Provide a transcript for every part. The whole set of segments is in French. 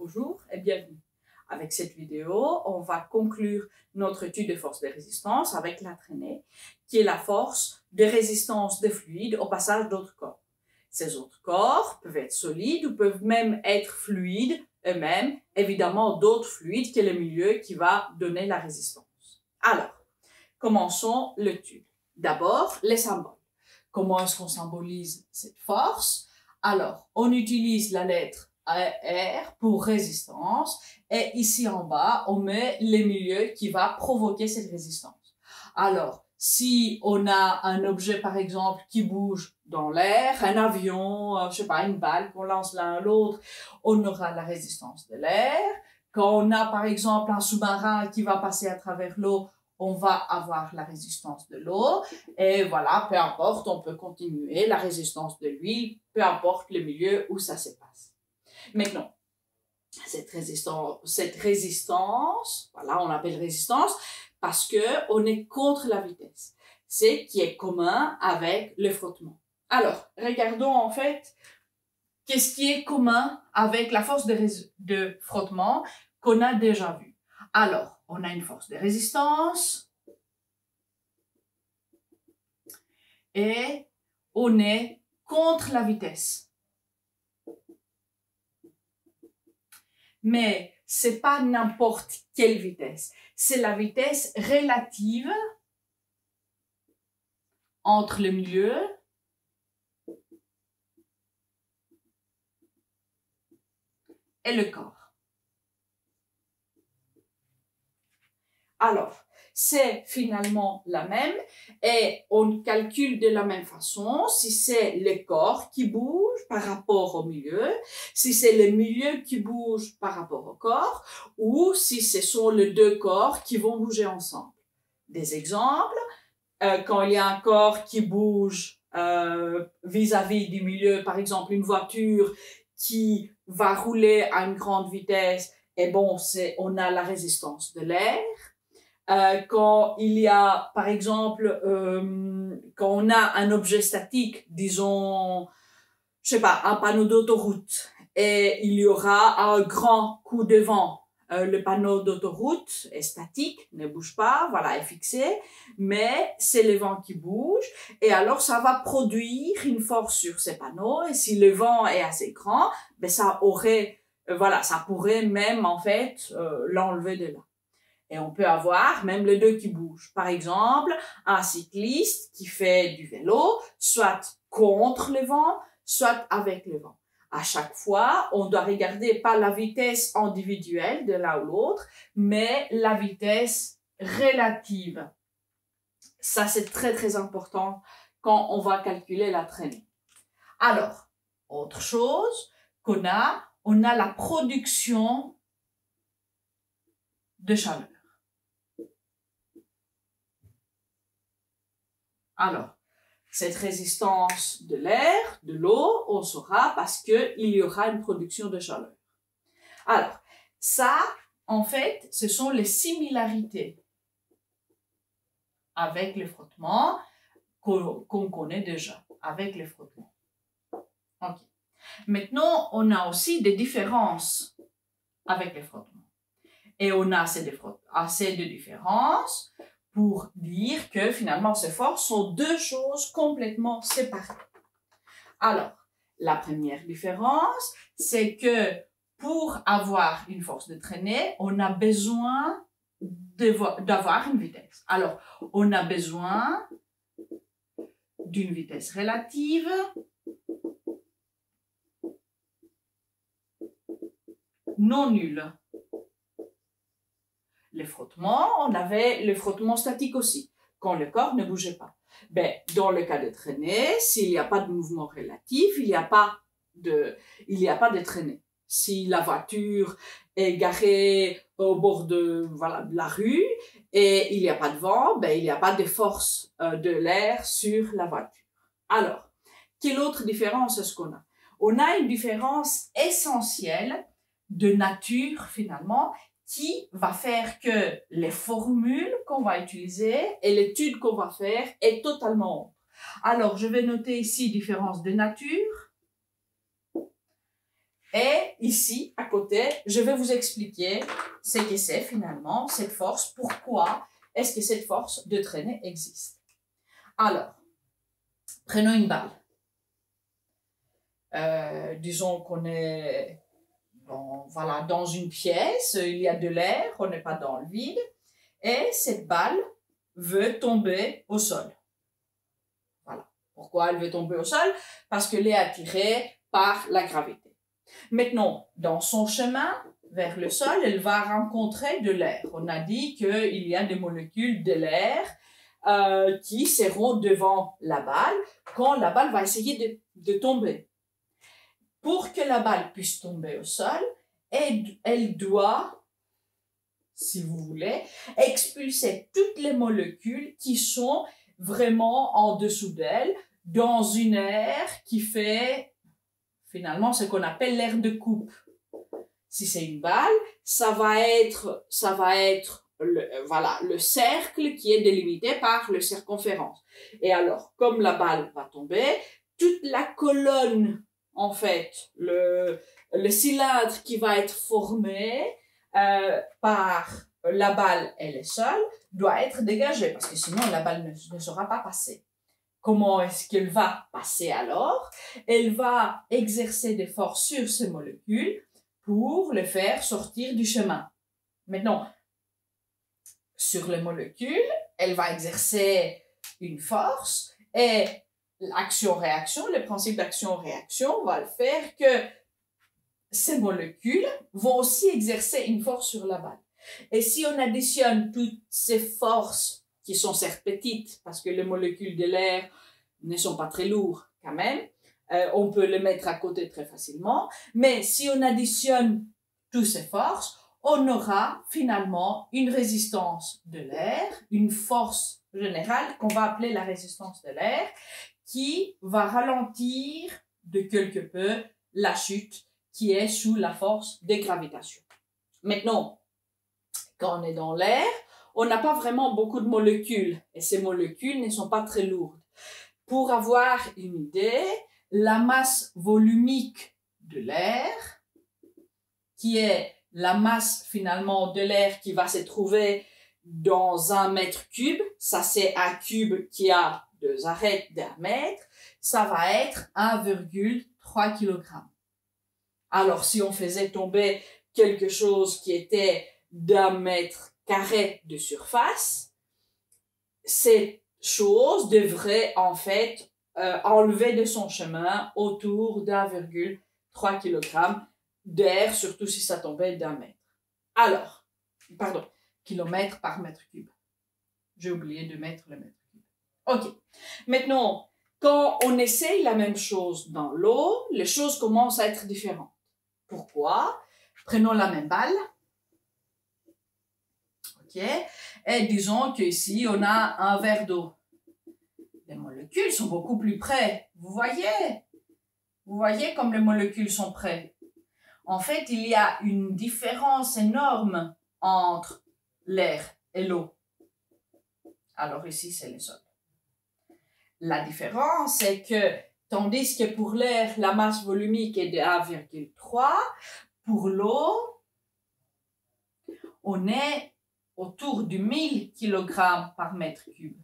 Bonjour et bienvenue. Avec cette vidéo, on va conclure notre étude de force de résistance avec la traînée, qui est la force de résistance des fluides au passage d'autres corps. Ces autres corps peuvent être solides ou peuvent même être fluides eux-mêmes, évidemment d'autres fluides qui est le milieu qui va donner la résistance. Alors, commençons l'étude. D'abord, les symboles. Comment est-ce qu'on symbolise cette force? Alors, on utilise la lettre R pour résistance et ici en bas, on met le milieu qui va provoquer cette résistance. Alors, si on a un objet par exemple qui bouge dans l'air, un avion, je sais pas, une balle qu'on lance l'un à l'autre, on aura la résistance de l'air. Quand on a par exemple un sous-marin qui va passer à travers l'eau, on va avoir la résistance de l'eau et voilà, peu importe, on peut continuer la résistance de l'huile, peu importe le milieu où ça se passe. Maintenant, cette résistance, voilà, on l'appelle résistance parce que on est contre la vitesse. C'est qui est commun avec le frottement. Alors, regardons en fait qu'est-ce qui est commun avec la force de frottement qu'on a déjà vu. Alors, on a une force de résistance et on est contre la vitesse. Mais c'est pas n'importe quelle vitesse. C'est la vitesse relative entre le milieu et le corps. Alors, c'est finalement la même et on calcule de la même façon si c'est le corps qui bouge par rapport au milieu, si c'est le milieu qui bouge par rapport au corps ou si ce sont les deux corps qui vont bouger ensemble. Des exemples, quand il y a un corps qui bouge vis-à-vis du milieu, par exemple une voiture qui va rouler à une grande vitesse, et bon, on a la résistance de l'air. Quand il y a, par exemple, quand on a un objet statique, disons, je sais pas, un panneau d'autoroute, et il y aura un grand coup de vent. Le panneau d'autoroute est statique, ne bouge pas, voilà, est fixé, mais c'est le vent qui bouge, et alors ça va produire une force sur ces panneaux, et si le vent est assez grand, ben ça aurait, voilà, ça pourrait même en fait l'enlever de là. Et on peut avoir même les deux qui bougent. Par exemple, un cycliste qui fait du vélo, soit contre le vent, soit avec le vent. À chaque fois, on doit regarder pas la vitesse individuelle de l'un ou l'autre, mais la vitesse relative. Ça, c'est très, très important quand on va calculer la traînée. Alors, autre chose on a la production de chaleur. Alors, cette résistance de l'air, de l'eau, on saura parce qu'il y aura une production de chaleur. Alors, ça, en fait, ce sont les similarités avec le frottement qu'on connaît déjà, avec le frottement. Ok. Maintenant, on a aussi des différences avec le frottement. Et on a assez de différences pour dire que finalement ces forces sont deux choses complètement séparées. Alors, la première différence, c'est que pour avoir une force de traînée, on a besoin d'avoir une vitesse. Alors, on a besoin d'une vitesse relative non nulle. Le frottement, on avait le frottement statique aussi, quand le corps ne bougeait pas. Ben, dans le cas de traînée, s'il n'y a pas de mouvement relatif, il n'y a pas de traînée. Si la voiture est garée au bord de la rue et il n'y a pas de vent, ben, il n'y a pas de force de l'air sur la voiture. Alors, quelle autre différence est-ce qu'on a? On a une différence essentielle de nature finalement, qui va faire que les formules qu'on va utiliser et l'étude qu'on va faire est totalement autre. Alors, je vais noter ici différence de nature Et ici, à côté, je vais vous expliquer ce que c'est finalement cette force, pourquoi est-ce que cette force de traîner existe. Alors, prenons une balle. Disons qu'on est dans une pièce, il y a de l'air, on n'est pas dans le vide, et cette balle veut tomber au sol. Voilà. Pourquoi elle veut tomber au sol? Parce qu'elle est attirée par la gravité. Maintenant, dans son chemin vers le sol, elle va rencontrer de l'air. On a dit qu'il y a des molécules de l'air qui seront devant la balle quand la balle va essayer de tomber. Pour que la balle puisse tomber au sol, elle doit, si vous voulez, expulser toutes les molécules qui sont vraiment en dessous d'elle dans une aire qui fait finalement ce qu'on appelle l'aire de coupe. Si c'est une balle, ça va être le cercle qui est délimité par le circonférence. Et alors, comme la balle va tomber, toute la colonne, en fait, le cylindre qui va être formé par la balle et le sol doit être dégagé, parce que sinon la balle ne sera pas passée. Comment est-ce qu'elle va passer alors? Elle va exercer des forces sur ces molécules pour les faire sortir du chemin. Maintenant, sur les molécules, elle va exercer une force et l'action-réaction, le principe d'action-réaction va le faire que ces molécules vont aussi exercer une force sur la balle. Et si on additionne toutes ces forces qui sont certes petites, parce que les molécules de l'air ne sont pas très lourdes quand même, on peut les mettre à côté très facilement, mais si on additionne toutes ces forces, on aura finalement une résistance de l'air, une force générale qu'on va appeler la résistance de l'air, qui va ralentir de quelque peu la chute qui est sous la force de gravitation. Maintenant, quand on est dans l'air, on n'a pas vraiment beaucoup de molécules et ces molécules ne sont pas très lourdes. Pour avoir une idée, la masse volumique de l'air, qui est la masse finalement de l'air qui va se trouver dans un mètre cube, ça c'est un cube qui a 2 arêtes d'1 mètre, ça va être 1,3 kg. Alors si on faisait tomber quelque chose qui était d'1 mètre carré de surface, cette chose devrait en fait enlever de son chemin autour d'1,3 kg d'air, surtout si ça tombait d'1 mètre. Alors, kilomètre par mètre cube. J'ai oublié de mettre le mètre cube. Ok. Maintenant, quand on essaye la même chose dans l'eau, les choses commencent à être différentes. Pourquoi? Prenons la même balle. Ok. Et disons qu'ici, on a un verre d'eau. Les molécules sont beaucoup plus près. Vous voyez comme les molécules sont près. En fait, il y a une différence énorme entre l'air et l'eau. Alors ici, c'est le sol. La différence, c'est que, tandis que pour l'air, la masse volumique est de 1,3, pour l'eau, on est autour de 1000 kg par mètre cube.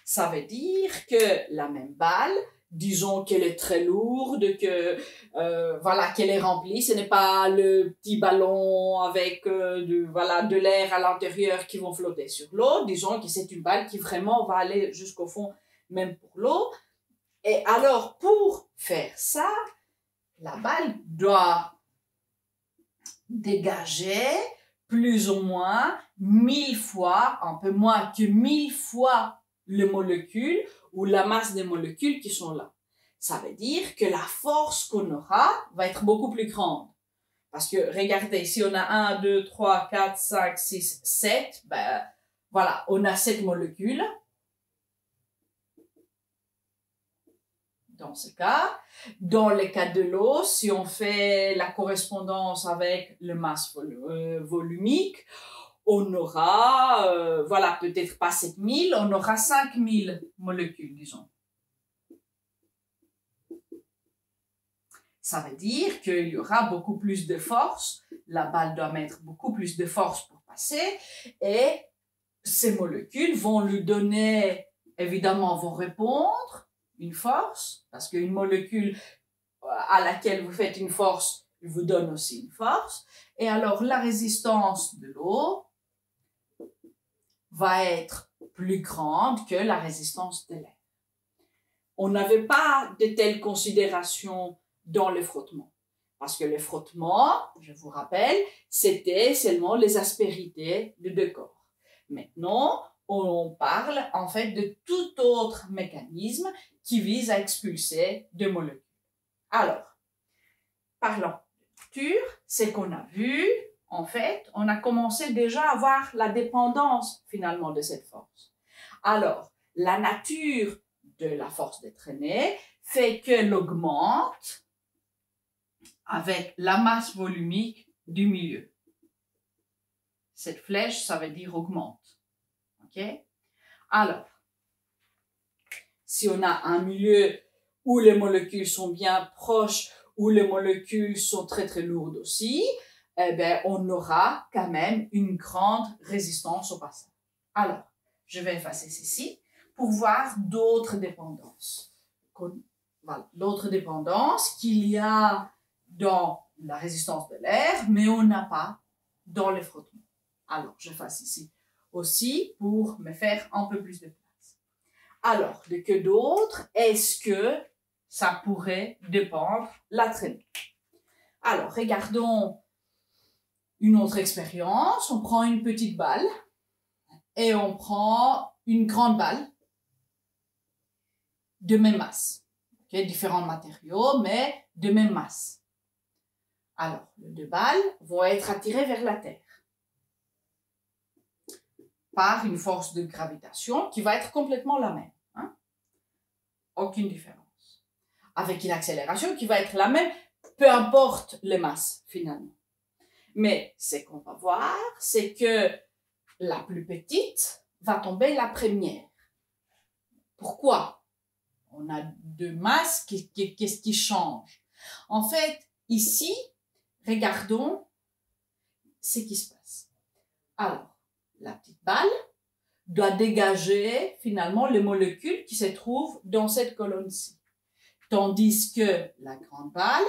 Ça veut dire que la même balle, disons qu'elle est très lourde, qu'elle est remplie, ce n'est pas le petit ballon avec de l'air à l'intérieur qui vont flotter sur l'eau, disons que c'est une balle qui vraiment va aller jusqu'au fond, même pour l'eau. Et alors, pour faire ça, la balle doit dégager plus ou moins 1000 fois, un peu moins que 1000 fois les molécules ou la masse des molécules qui sont là. Ça veut dire que la force qu'on aura va être beaucoup plus grande. Parce que, regardez, si on a 1, 2, 3, 4, 5, 6, 7, on a 7 molécules. Dans ce cas, dans le cas de l'eau, si on fait la correspondance avec le masse volumique, on aura, peut-être pas 7000, on aura 5000 molécules, disons. Ça veut dire qu'il y aura beaucoup plus de force, la balle doit mettre beaucoup plus de force pour passer, et ces molécules vont lui donner, évidemment, vont répondre une force, parce qu'une molécule à laquelle vous faites une force, vous donne aussi une force, et alors la résistance de l'eau va être plus grande que la résistance de l'air. On n'avait pas de telles considérations dans le frottement. Parce que le frottement, je vous rappelle, c'était seulement les aspérités de deux corps. Maintenant, on parle en fait de tout autre mécanisme qui vise à expulser des molécules. Alors, parlant de nature, c'est qu'on a vu, en fait, on a commencé déjà à voir la dépendance finalement de cette force. Alors, la nature de la force de traînée fait qu'elle augmente avec la masse volumique du milieu. Cette flèche, ça veut dire augmente. OK? Alors, si on a un milieu où les molécules sont bien proches, où les molécules sont très très lourdes aussi, eh ben, on aura quand même une grande résistance au passage. Alors, je vais effacer ceci pour voir d'autres dépendances. Voilà, d'autres dépendances qu'il y a dans la résistance de l'air, mais on n'a pas dans les frottements. Alors, j'efface ici aussi pour me faire un peu plus de place. Alors, de que d'autres est-ce que ça pourrait dépendre la traînée? Alors, regardons une autre expérience. On prend une petite balle et on prend une grande balle de même masse. Okay, différents matériaux, mais de même masse. Alors, les deux balles vont être attirées vers la Terre par une force de gravitation qui va être complètement la même. Hein? Aucune différence. Avec une accélération qui va être la même, peu importe les masses, finalement. Mais ce qu'on va voir, c'est que la plus petite va tomber la première. Pourquoi? On a deux masses, qu'est-ce qui change? En fait, ici, regardons ce qui se passe. Alors, la petite balle doit dégager finalement les molécules qui se trouvent dans cette colonne-ci. Tandis que la grande balle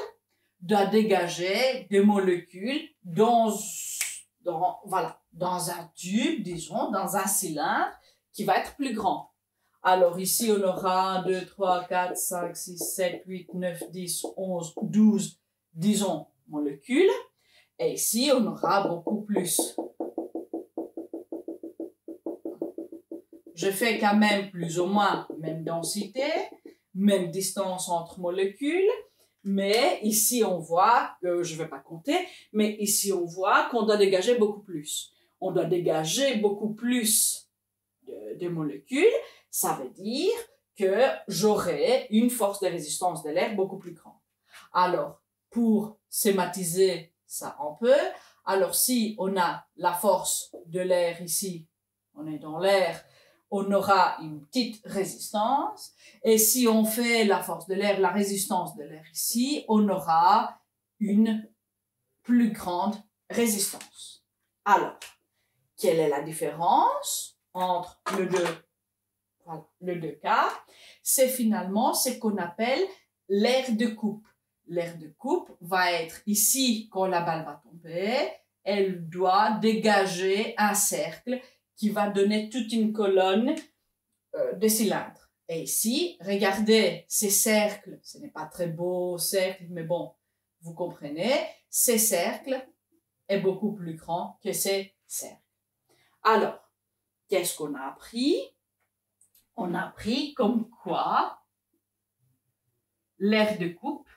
doit dégager des molécules dans un tube, disons, dans un cylindre qui va être plus grand. Alors ici, on aura 1, 2, 3, 4, 5, 6, 7, 8, 9, 10, 11, 12, disons, molécules. Et ici, on aura beaucoup plus. Je fais quand même plus ou moins même densité, même distance entre molécules. Mais ici, on voit, je ne vais pas compter, mais ici, on voit qu'on doit dégager beaucoup plus. On doit dégager beaucoup plus de molécules. Ça veut dire que j'aurai une force de résistance de l'air beaucoup plus grande. Alors, pour schématiser ça un peu, alors si on a la force de l'air ici, on est dans l'air, on aura une petite résistance. Et si on fait la force de l'air, la résistance de l'air ici, on aura une plus grande résistance. Alors, quelle est la différence entre le deux cas? C'est finalement ce qu'on appelle l'air de coupe. L'air de coupe va être ici, quand la balle va tomber, elle doit dégager un cercle qui va donner toute une colonne de cylindres. Et ici, regardez ces cercles. Ce n'est pas très beau cercle, mais bon, vous comprenez. Ces cercles est beaucoup plus grand que ces cercles. Alors, qu'est-ce qu'on a appris? On a appris comme quoi l'air de coupe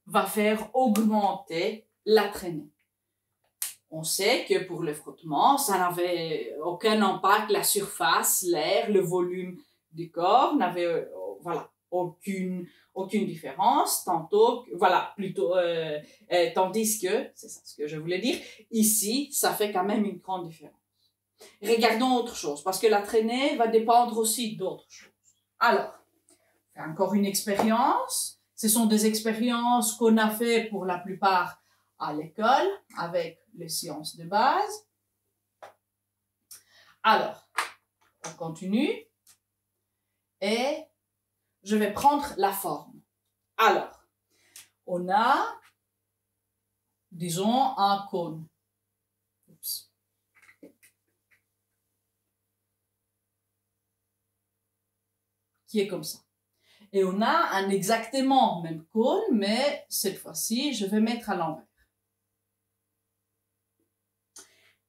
va faire augmenter la traînée. On sait que pour le frottement, ça n'avait aucun impact, la surface, l'air, le volume du corps n'avait aucune différence, tandis que, c'est ça ce que je voulais dire, ici, ça fait quand même une grande différence. Regardons autre chose, parce que la traînée va dépendre aussi d'autres choses. Alors, encore une expérience. Ce sont des expériences qu'on a fait pour la plupart à l'école avec les sciences de base. Alors, on continue et je vais prendre la forme. Alors, on a, disons, un cône. Oups. Qui est comme ça. Et on a un exactement même cône, mais cette fois-ci, je vais mettre à l'envers.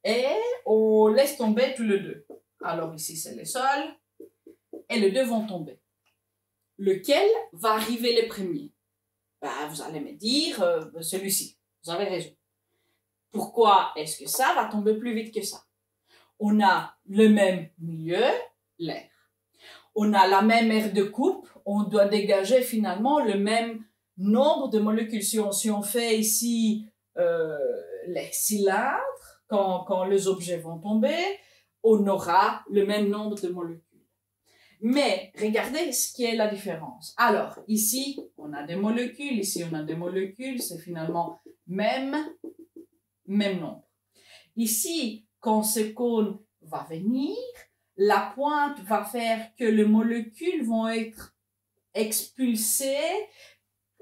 Et on laisse tomber tous les deux. Alors ici, c'est le sol. Et les deux vont tomber. Lequel va arriver le premier? Vous allez me dire, celui-ci. Vous avez raison. Pourquoi est-ce que ça va tomber plus vite que ça? On a le même milieu, l'air. On a la même aire de coupe. On doit dégager finalement le même nombre de molécules. Si on fait ici les cylindres, quand les objets vont tomber, on aura le même nombre de molécules. Mais regardez ce qui est la différence. Alors, ici, on a des molécules, ici, on a des molécules, c'est finalement même nombre. Ici, quand ce cône va venir, la pointe va faire que les molécules vont être expulsées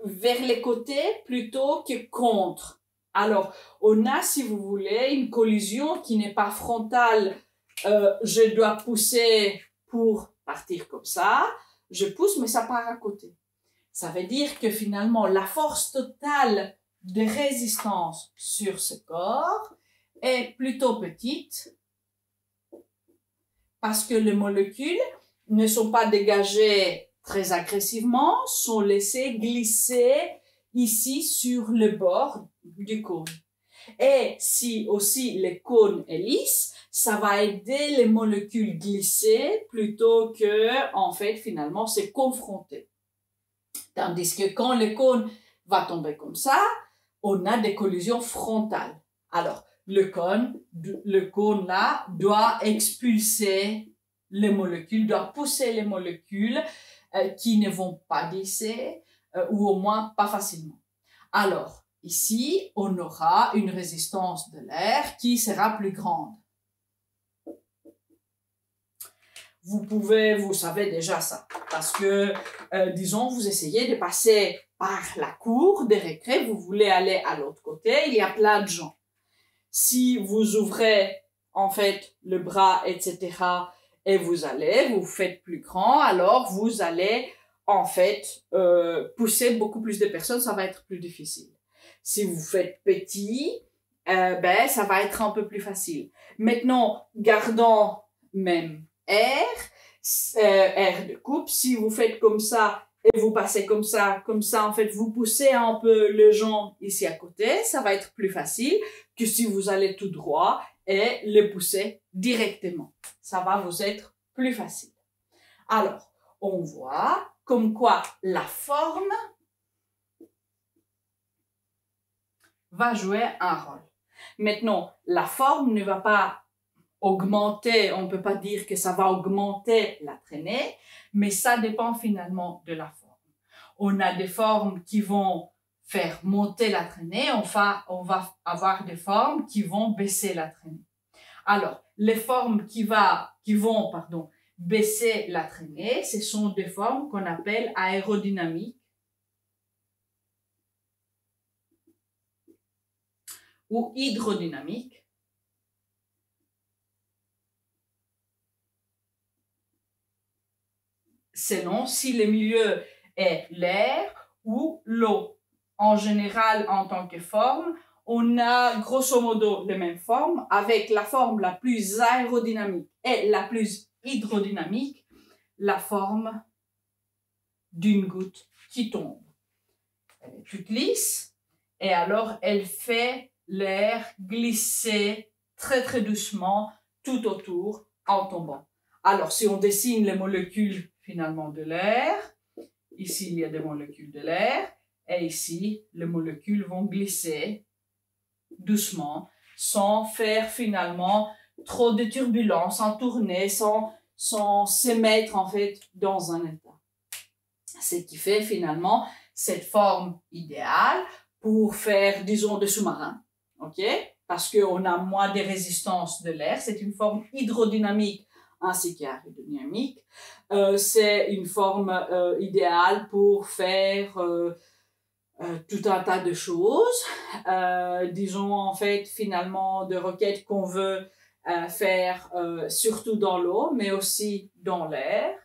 vers les côtés plutôt que contre. Alors, on a, si vous voulez, une collision qui n'est pas frontale. Je dois pousser pour partir comme ça. Je pousse, mais ça part à côté. Ça veut dire que finalement, la force totale de résistance sur ce corps est plutôt petite parce que les molécules ne sont pas dégagées très agressivement, sont laissées glisser ici sur le bord du cône. Et si aussi le cône est lisse, ça va aider les molécules glisser plutôt que, en fait, finalement, se confronter. Tandis que quand le cône va tomber comme ça, on a des collisions frontales. Alors, le cône là doit expulser les molécules, doit pousser les molécules qui ne vont pas glisser ou au moins pas facilement. Alors, ici, on aura une résistance de l'air qui sera plus grande. Vous savez déjà ça, parce que, disons, vous essayez de passer par la cour des récré, vous voulez aller à l'autre côté, il y a plein de gens. Si vous ouvrez, en fait, le bras, etc., et vous faites plus grand, alors vous allez, en fait, pousser beaucoup plus de personnes, ça va être plus difficile. Si vous faites petit, ça va être un peu plus facile. Maintenant, gardons même air de coupe. Si vous faites comme ça et vous passez comme ça, en fait, vous poussez un peu le gens ici à côté, ça va être plus facile que si vous allez tout droit et le pousser directement. Ça va vous être plus facile. Alors, on voit comme quoi la forme va jouer un rôle. Maintenant, la forme ne va pas augmenter, on ne peut pas dire que ça va augmenter la traînée, mais ça dépend finalement de la forme. On a des formes qui vont faire monter la traînée, on va avoir des formes qui vont baisser la traînée. Alors, les formes qui vont baisser la traînée, ce sont des formes qu'on appelle aérodynamiques ou hydrodynamiques. Selon si le milieu est l'air ou l'eau. En général, en tant que forme, on a grosso modo les mêmes formes, avec la forme la plus aérodynamique et la plus hydrodynamique, la forme d'une goutte qui tombe. Elle est toute lisse et alors elle fait l'air glisser très très doucement tout autour en tombant. Alors si on dessine les molécules finalement de l'air, ici il y a des molécules de l'air et ici les molécules vont glisser doucement sans faire finalement trop de turbulences, sans tourner, sans se mettre en fait dans un état. Ce qui fait finalement cette forme idéale pour faire, disons, des sous-marins. OK? Parce qu'on a moins de résistance de l'air. C'est une forme hydrodynamique ainsi qu'aérodynamique. C'est une forme idéale pour faire tout un tas de choses. Disons, en fait, finalement, de roquettes qu'on veut faire surtout dans l'eau, mais aussi dans l'air.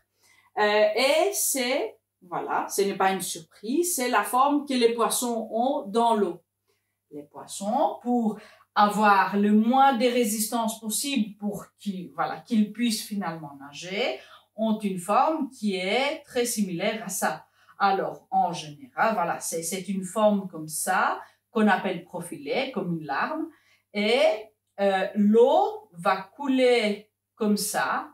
Et c'est, voilà, ce n'est pas une surprise, c'est la forme que les poissons ont dans l'eau. Les poissons, pour avoir le moins de résistance possible pour qu'ils puissent finalement nager, ont une forme qui est très similaire à ça. Alors, en général, voilà, c'est une forme comme ça, qu'on appelle profilée, comme une larme, et l'eau va couler comme ça,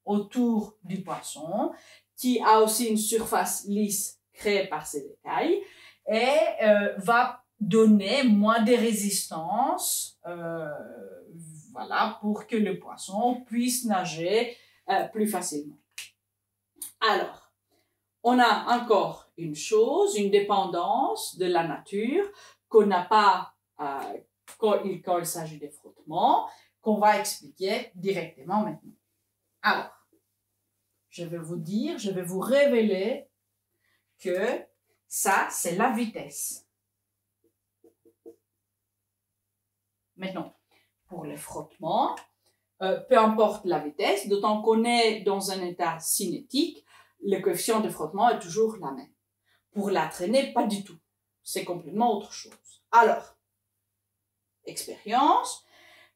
autour du poisson, qui a aussi une surface lisse créée par ses écailles, et va donner moins de résistance, voilà, pour que le poisson puisse nager plus facilement. Alors, on a encore une chose, une dépendance de la nature qu'on n'a pas quand il s'agit des frottements, qu'on va expliquer directement maintenant. Alors, je vais vous révéler que ça, c'est la vitesse. Maintenant, pour les frottements, peu importe la vitesse, d'autant qu'on est dans un état cinétique, le coefficient de frottement est toujours la même. Pour la traînée, pas du tout. C'est complètement autre chose. Alors, expérience,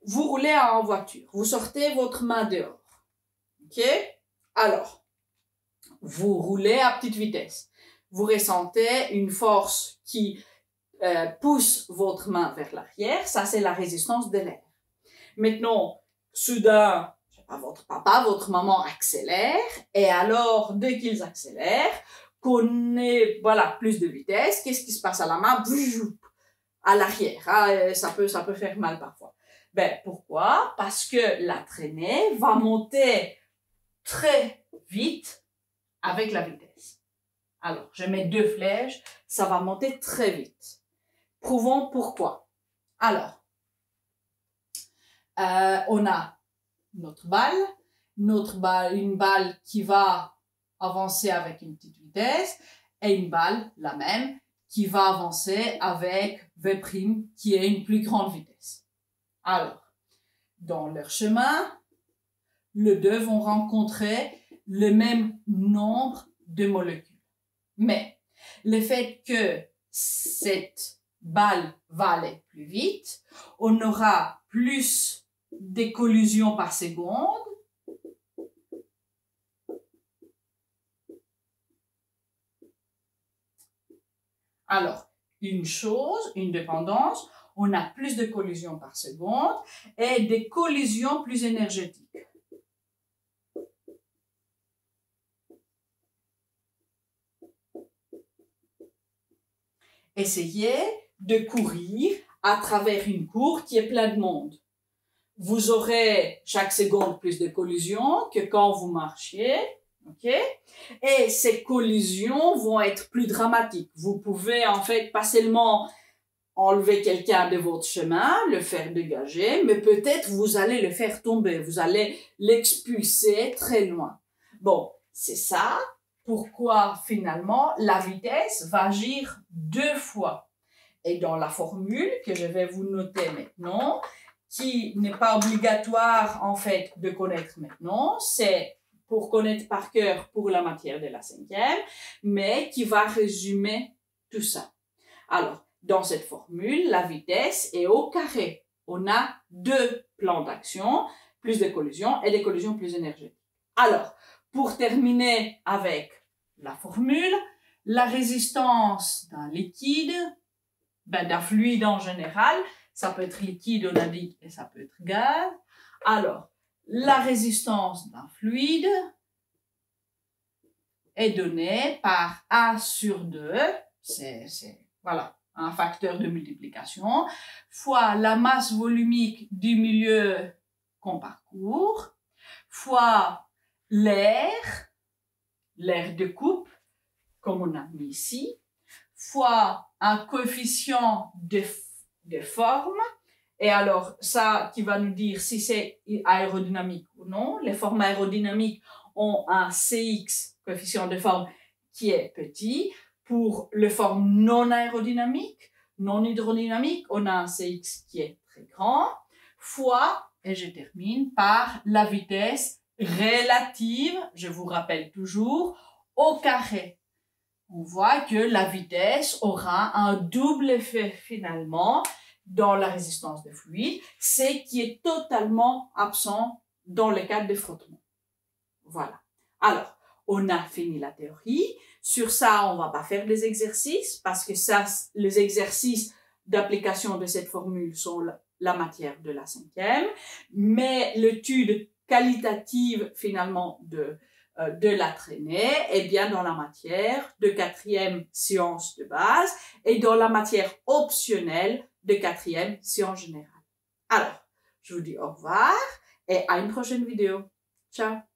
vous roulez en voiture, vous sortez votre main dehors. OK? Alors, vous roulez à petite vitesse. Vous ressentez une force qui pousse votre main vers l'arrière. Ça, c'est la résistance de l'air. Maintenant, soudain, je sais pas, votre papa, votre maman accélère. Et alors, dès qu'ils accélèrent, qu'on ait, voilà, plus de vitesse, qu'est-ce qui se passe à la main? À l'arrière. Hein, ça peut faire mal parfois. Ben, pourquoi? Parce que la traînée va monter très vite avec la vitesse. Alors, je mets 2 flèches, ça va monter très vite. Prouvons pourquoi. Alors, on a notre balle, une balle qui va avancer avec une petite vitesse, et une balle, la même, qui va avancer avec V', qui est une plus grande vitesse. Alors, dans leur chemin, les deux vont rencontrer le même nombre de molécules. Mais le fait que cette balle va aller plus vite, on aura plus de collisions par seconde. Alors, une dépendance, on a plus de collisions par seconde et des collisions plus énergétiques. Essayez de courir à travers une cour qui est pleine de monde. Vous aurez chaque seconde plus de collisions que quand vous marchiez, ok? Et ces collisions vont être plus dramatiques. Vous pouvez en fait pas seulement enlever quelqu'un de votre chemin, le faire dégager, mais peut-être vous allez le faire tomber, vous allez l'expulser très loin. Bon, c'est ça. Pourquoi finalement la vitesse va agir 2 fois. Et dans la formule que je vais vous noter maintenant, qui n'est pas obligatoire en fait de connaître maintenant, c'est pour connaître par cœur pour la matière de la 5e, mais qui va résumer tout ça. Alors, dans cette formule, la vitesse est au carré. On a 2 plans d'action, plus de collisions et des collisions plus énergétiques. Alors, pour terminer avec la formule, la résistance d'un liquide, d'un fluide en général, ça peut être liquide, on a dit, et ça peut être gaz. Alors, la résistance d'un fluide est donnée par A sur 2, voilà, un facteur de multiplication, fois la masse volumique du milieu qu'on parcourt, fois l'air de coupe, comme on a mis ici, fois un coefficient de forme. Et alors, ça qui va nous dire si c'est aérodynamique ou non. Les formes aérodynamiques ont un CX, coefficient de forme, qui est petit. Pour les formes non aérodynamiques, non hydrodynamiques, on a un CX qui est très grand, fois, et je termine par la vitesse relative, je vous rappelle toujours, au carré. On voit que la vitesse aura un double effet finalement dans la résistance des fluides, c'est qui est totalement absent dans le cadre des frottements. Voilà. Alors, on a fini la théorie. Sur ça, on va pas faire des exercices parce que ça, les exercices d'application de cette formule sont la matière de la 5e. Mais l'étude qualitative finalement de la traînée est bien dans la matière de 4e sciences de base et dans la matière optionnelle de 4e sciences générales. Alors, je vous dis au revoir et à une prochaine vidéo. Ciao!